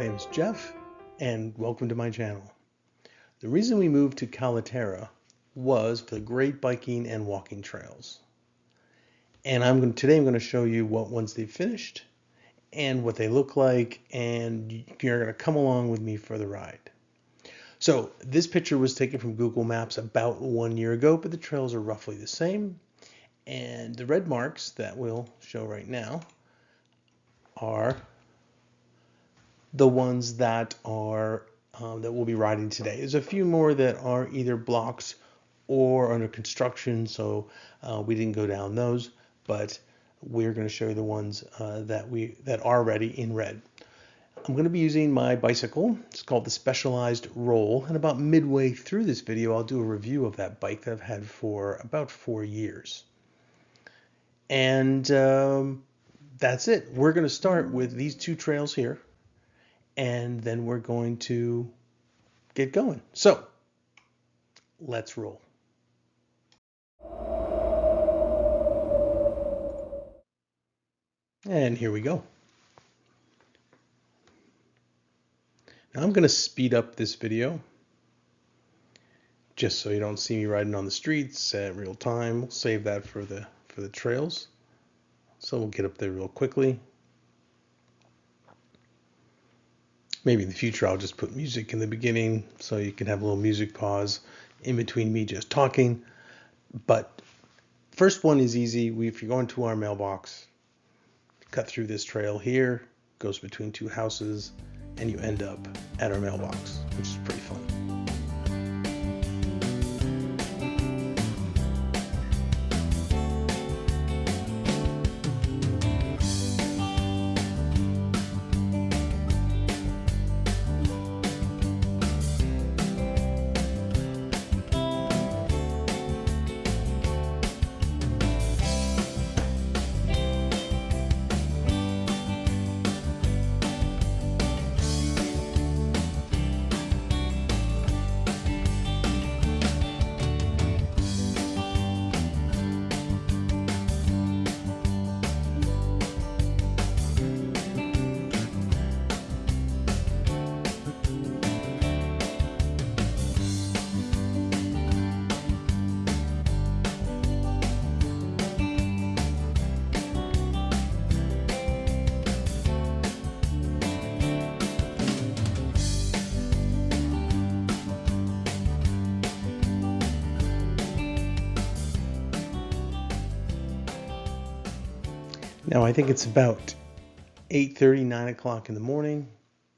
name is Jeff, and welcome to my channel. The reason we moved to Caliterra was for the great biking and walking trails. And today I'm going to show you what ones they finished and what they look like, and you're going to come along with me for the ride. So this picture was taken from Google Maps about 1 year ago, but the trails are roughly the same. And the red marks that we'll show right now are the ones that are that we'll be riding today. There's a few more that are either blocks or under construction, so we didn't go down those, but we're going to show you the ones that are ready in red. I'm going to be using my bicycle. It's called the Specialzied Roll, and about midway through this video I'll do a review of that bike that I've had for about 4 years. And that's it. We're going to start with these two trails here, and then we're going to get going. So let's roll. And here we go. Now I'm going to speed up this video just so you don't see me riding on the streets at real time. We'll save that for the trails. So we'll get up there real quickly. Maybe in the future I'll just put music in the beginning so you can have a little music pause in between me just talking. But first one is easy. If you're going to our mailbox, cut through this trail here, goes between two houses, and you end up at our mailbox, which is pretty fun. Now I think it's about 8:30, 9 o'clock in the morning.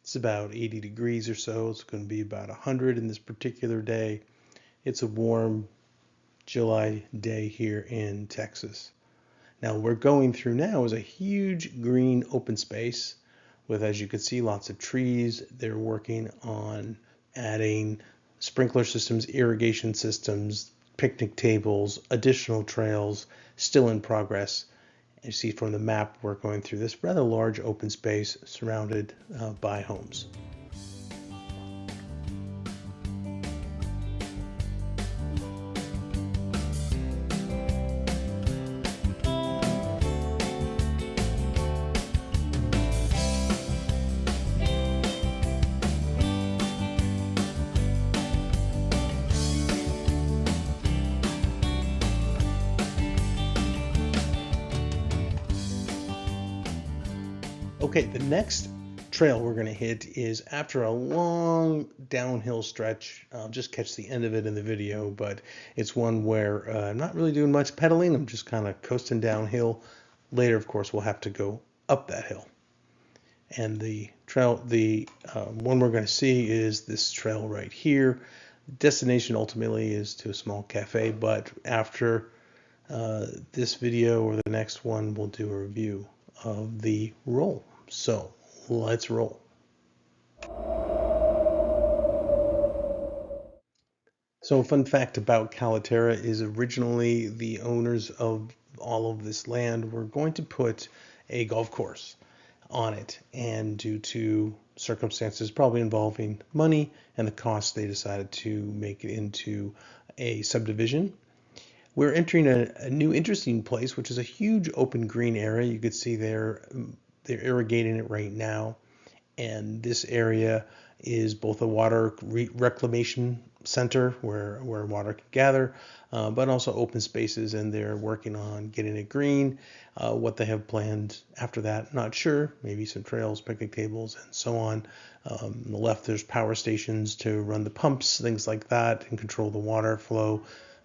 It's about 80 degrees or so. It's going to be about 100 in this particular day. It's a warm July day here in Texas. Now we're going through now is a huge green open space with, as you can see, lots of trees. They're working on adding sprinkler systems, irrigation systems, picnic tables, additional trails, still in progress. You see from the map, we're going through this rather large open space surrounded by homes. Okay, the next trail we're going to hit is after a long downhill stretch. I'll just catch the end of it in the video, but it's one where I'm not really doing much pedaling. I'm just kind of coasting downhill. Later, of course, we'll have to go up that hill. And the trail, one we're going to see is this trail right here. Destination ultimately is to a small cafe, but after this video or the next one, we'll do a review of the roll. So let's roll. So a fun fact about Caliterra is originally the owners of all of this land were going to put a golf course on it, and due to circumstances probably involving money and the cost, they decided to make it into a subdivision. We're entering a new interesting place, which is a huge open green area. You could see they're irrigating it right now. And this area is both a water reclamation center where water can gather, but also open spaces, and they're working on getting it green. What they have planned after that, not sure. Maybe some trails, picnic tables, and so on. On the left, there's power stations to run the pumps, things like that, and control the water flow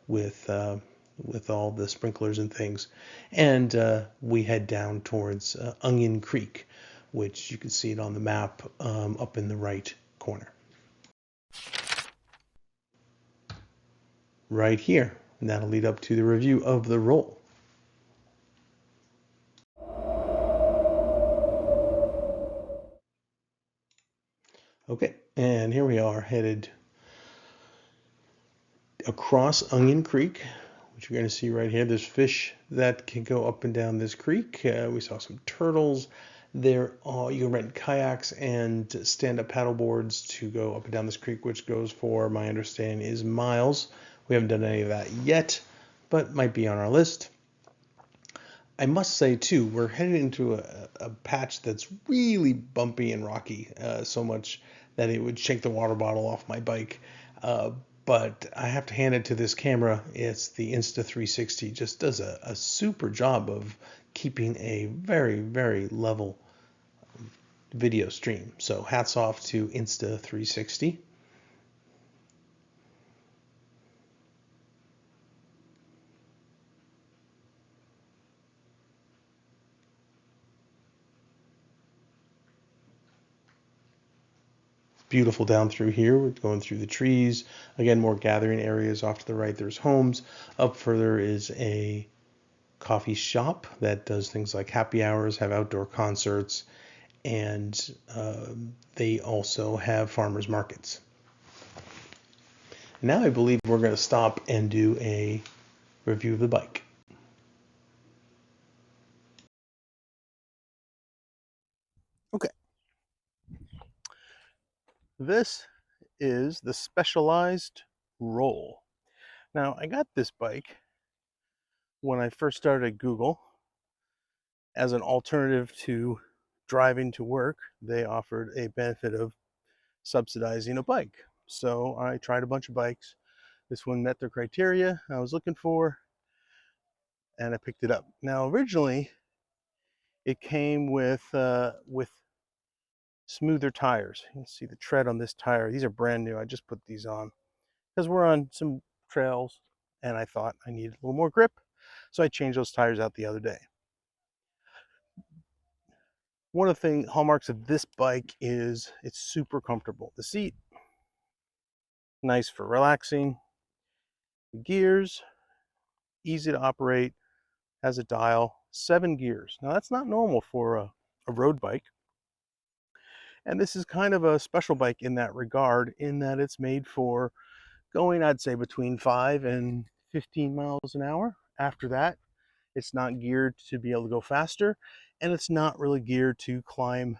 with all the sprinklers and things. And we head down towards Onion Creek, which you can see it on the map up in the right corner. Right here. And that'll lead up to the review of the roll. Okay, and here we are headed across Onion Creek, which you're going to see right here. There's fish that can go up and down this creek. We saw some turtles. There are, you can rent kayaks and stand-up paddle boards to go up and down this creek, which goes for, my understanding, is miles. We haven't done any of that yet, but might be on our list. I must say, too, we're headed into a patch that's really bumpy and rocky, so much that it would shake the water bottle off my bike. But I have to hand it to this camera. It's the Insta360. Just does a super job of keeping a very, very level video stream. So hats off to Insta360. Beautiful down through here. We're going through the trees. Again, more gathering areas. Off to the right, there's homes. Up further is a coffee shop that does things like happy hours, have outdoor concerts, and they also have farmers markets. Now I believe we're going to stop and do a review of the bike. Okay. This is the Specialized Roll. Now, I got this bike when I first started at Google as an alternative to driving to work. They offered a benefit of subsidizing a bike. So I tried a bunch of bikes. This one met the criteria I was looking for, and I picked it up. Now, originally, it came with smoother tires. You can see the tread on this tire. These are brand new. I just put these on because we're on some trails, and I thought I needed a little more grip, so I changed those tires out the other day. One of the hallmarks of this bike is it's super comfortable. The seat, nice for relaxing. The gears, easy to operate, has a dial, 7 gears. Now that's not normal for a road bike. And this is kind of a special bike in that regard, in that it's made for going, I'd say, between 5 and 15 miles an hour. After that, it's not geared to be able to go faster, and it's not really geared to climb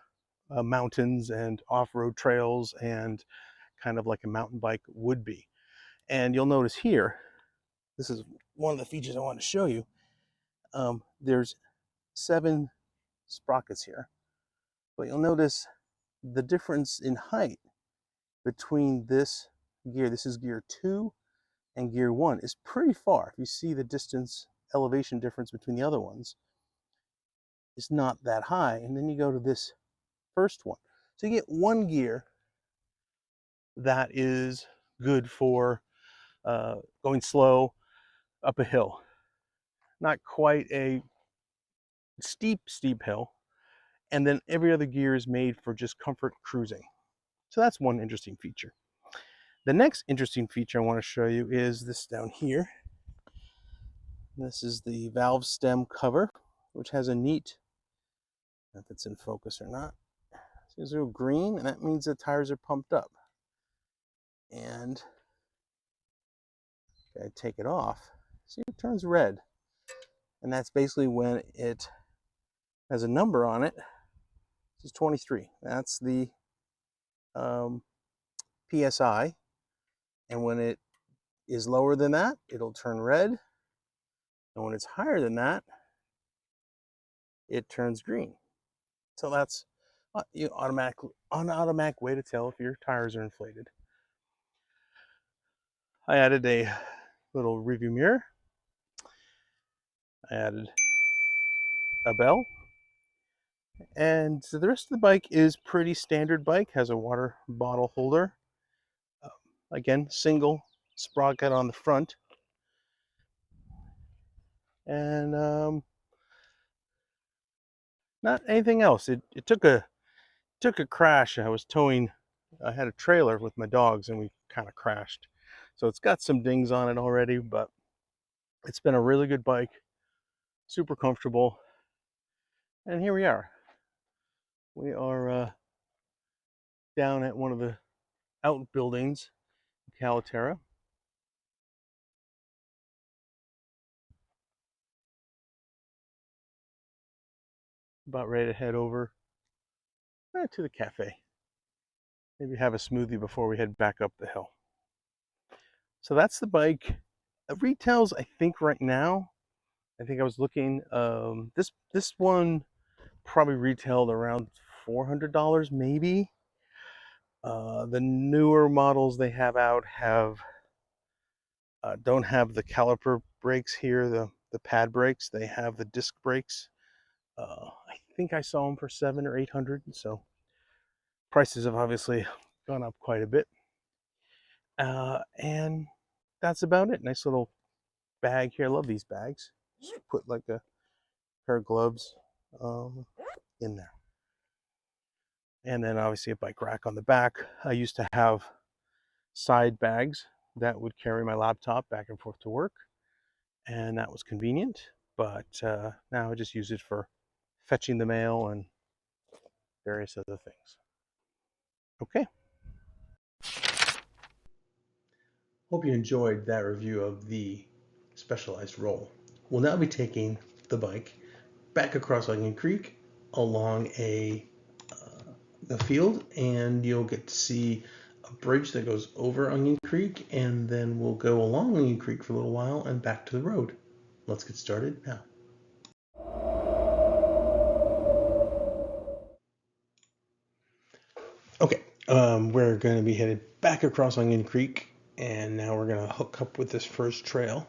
mountains and off-road trails and kind of like a mountain bike would be. And you'll notice here, this is one of the features I want to show you. There's 7 sprockets here, but you'll notice the difference in height between this gear, this is gear 2, and gear 1 is pretty far. If you see the distance, elevation difference between the other ones, it's not that high. And then you go to this first one. So you get one gear that is good for going slow up a hill. Not quite a steep hill. And then every other gear is made for just comfort cruising. So that's one interesting feature. The next interesting feature I want to show you is this down here. This is the valve stem cover, which has a neat, I don't know if it's in focus or not. It's a little green, and that means the tires are pumped up. And I take it off. See, it turns red. And that's basically when it has a number on it. This is 23. That's the PSI. And when it is lower than that, it'll turn red. And when it's higher than that, it turns green. So that's you automatic way to tell if your tires are inflated. I added a little review mirror. I added a bell. And so the rest of the bike is pretty standard bike. Has a water bottle holder. Again, single sprocket on the front. And not anything else. It took a crash. I had a trailer with my dogs and we kind of crashed. So it's got some dings on it already, but it's been a really good bike, super comfortable. And here we are. We are down at one of the outbuildings in Caliterra. About ready to head over to the cafe. Maybe have a smoothie before we head back up the hill. So that's the bike. It retails, I think right now, I think I was looking, this one probably retailed around $400 maybe. The newer models they have out don't have the caliper brakes here, the pad brakes. They have the disc brakes. I think I saw them for $700 or $800. So prices have obviously gone up quite a bit. And that's about it. Nice little bag here. I love these bags. Just put like a pair of gloves in there. And then obviously a bike rack on the back. I used to have side bags that would carry my laptop back and forth to work, and that was convenient. But now I just use it for fetching the mail and various other things. Okay. Hope you enjoyed that review of the Specialized roll. We'll now be taking the bike back across Onion Creek along the field, and you'll get to see a bridge that goes over Onion Creek, and then we'll go along Onion Creek for a little while and back to the road. Let's get started now. Okay, we're going to be headed back across Onion Creek, and now we're going to hook up with this first trail,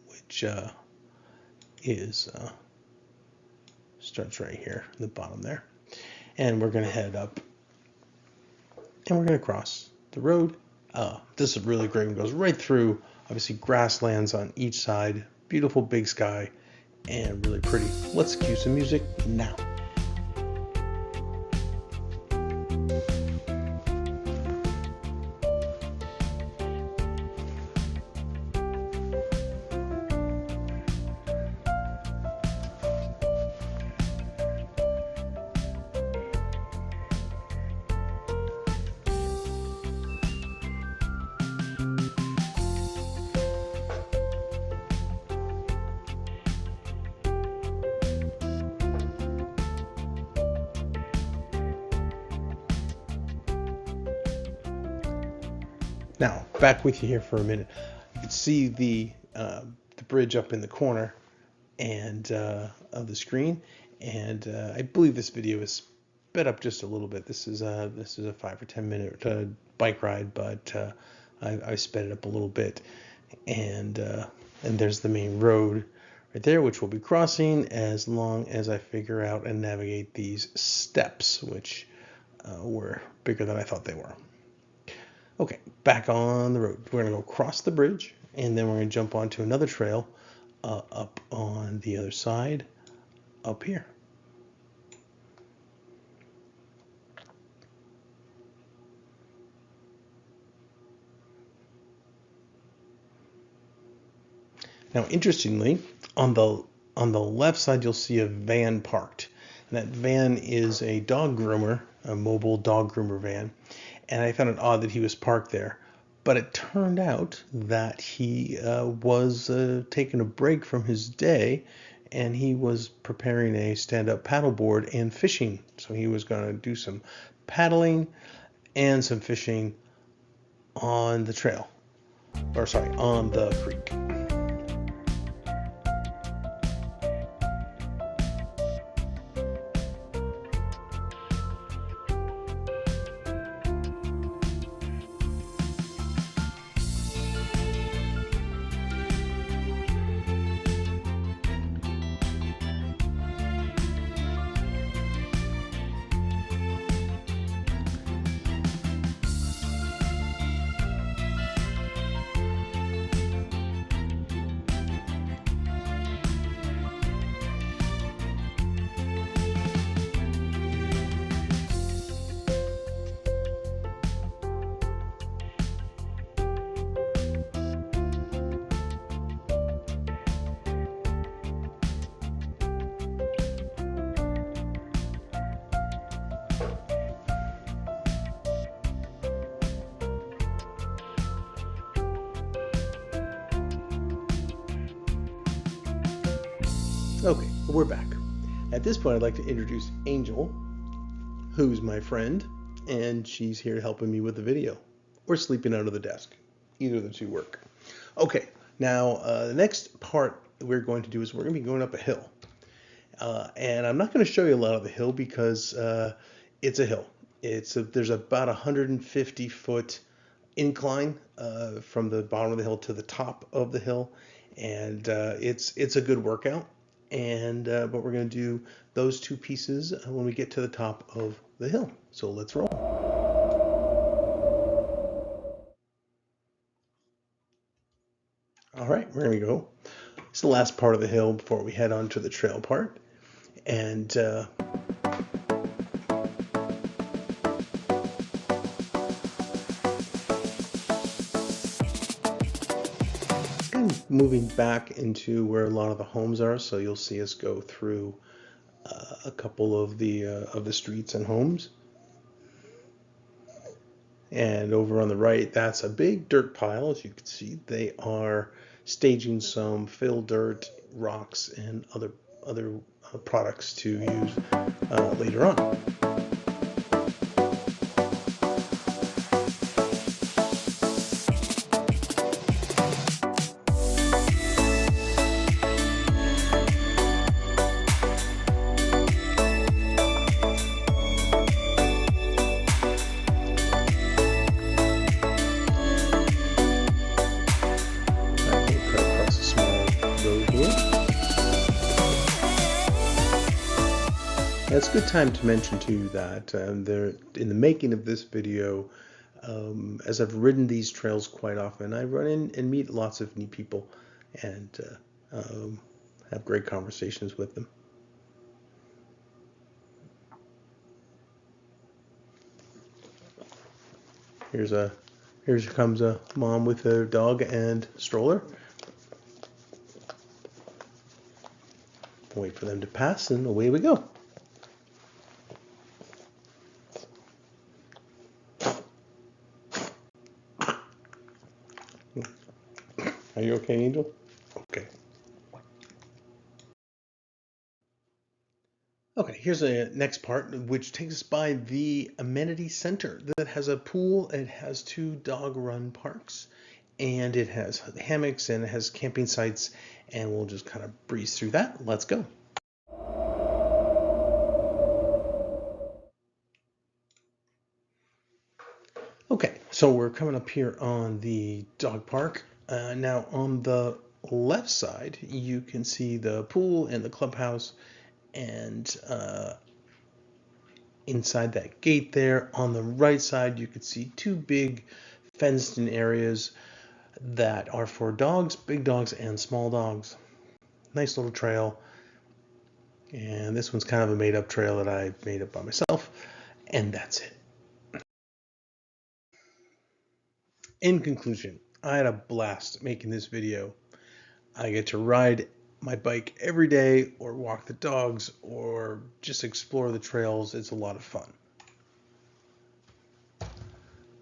which starts right here, the bottom there. And we're going to head up, and we're going to cross the road. This is really great. It goes right through, obviously, grasslands on each side, beautiful big sky, and really pretty. Let's cue some music now. Now, back with you here for a minute. You can see the bridge up in the corner and of the screen, and I believe this video is sped up just a little bit. This is a 5 or 10 minute bike ride, but I sped it up a little bit, and there's the main road right there, which we'll be crossing as long as I figure out and navigate these steps, which were bigger than I thought they were. Okay, back on the road. We're going to go across the bridge, and then we're going to jump onto another trail up on the other side, up here. Now, interestingly, on the left side, you'll see a van parked. And that van is a dog groomer, a mobile dog groomer van. And I found it odd that he was parked there. But it turned out that he was taking a break from his day, and he was preparing a stand-up paddleboard and fishing. So he was going to do some paddling and some fishing on the trail. On the creek. Okay, we're back. At this point, I'd like to introduce Angel, who's my friend, and she's here helping me with the video, or sleeping under the desk. Either of the two work. Okay, now the next part we're going to do is we're going to be going up a hill. And I'm not going to show you a lot of the hill because it's a hill. There's about 150-foot incline from the bottom of the hill to the top of the hill, and it's a good workout. And but we're going to do those two pieces when we get to the top of the hill. So let's roll. All right, we're going to go. It's the last part of the hill before we head on to the trail part. And moving back into where a lot of the homes are, so you'll see us go through a couple of the streets and homes. And over on the right, that's a big dirt pile. As you can see, they are staging some fill dirt, rocks, and other products to use later on. It's a good time to mention too that there, in the making of this video, as I've ridden these trails quite often, I run in and meet lots of new people and have great conversations with them. Here comes a mom with a dog and stroller. Wait for them to pass and away we go. Are you okay, Angel? Okay. Okay, here's the next part, which takes us by the amenity center that has a pool, it has 2 dog run parks, and it has hammocks and it has camping sites, and we'll just kind of breeze through that. Let's go. Okay, so we're coming up here on the dog park. Now on the left side, you can see the pool and the clubhouse, and inside that gate there, on the right side, you can see 2 big fenced-in areas that are for dogs, big dogs, and small dogs. Nice little trail. And this one's kind of a made-up trail that I made up by myself, and that's it. In conclusion, I had a blast making this video. I get to ride my bike every day, or walk the dogs, or just explore the trails. It's a lot of fun.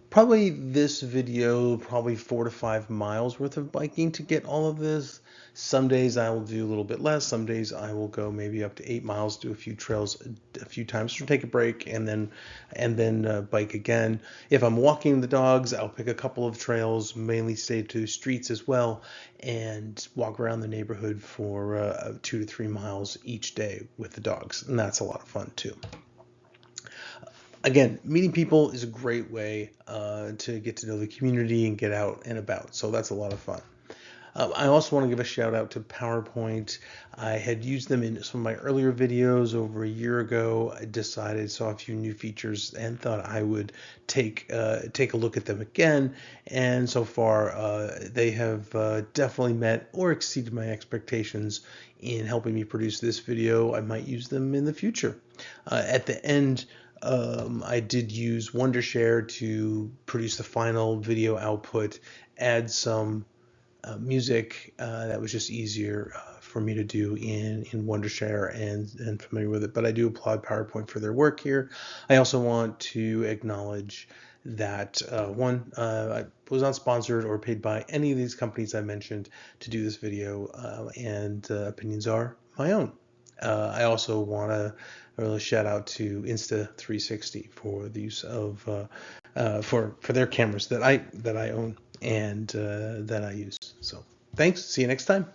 Probably this video, probably 4 to 5 miles worth of biking to get all of this. Some days I will do a little bit less. Some days I will go maybe up to 8 miles, do a few trails a few times to take a break, and then bike again. If I'm walking the dogs, I'll pick a couple of trails, mainly stay to streets as well, and walk around the neighborhood for 2 to 3 miles each day with the dogs, and that's a lot of fun too. Again, meeting people is a great way to get to know the community and get out and about. So that's a lot of fun. I also want to give a shout out to PowerPoint. I had used them in some of my earlier videos over a year ago. I saw a few new features and thought I would take a look at them again. And so far, they have definitely met or exceeded my expectations in helping me produce this video. I might use them in the future. At the end, I did use Wondershare to produce the final video output, add some music that was just easier for me to do in Wondershare and familiar with it. But I do applaud PowerPoint for their work here. I also want to acknowledge that I was not sponsored or paid by any of these companies I mentioned to do this video, and opinions are I own. I also want to really shout out to Insta360 for the use of for their cameras that I own and that I use. So thanks. See you next time.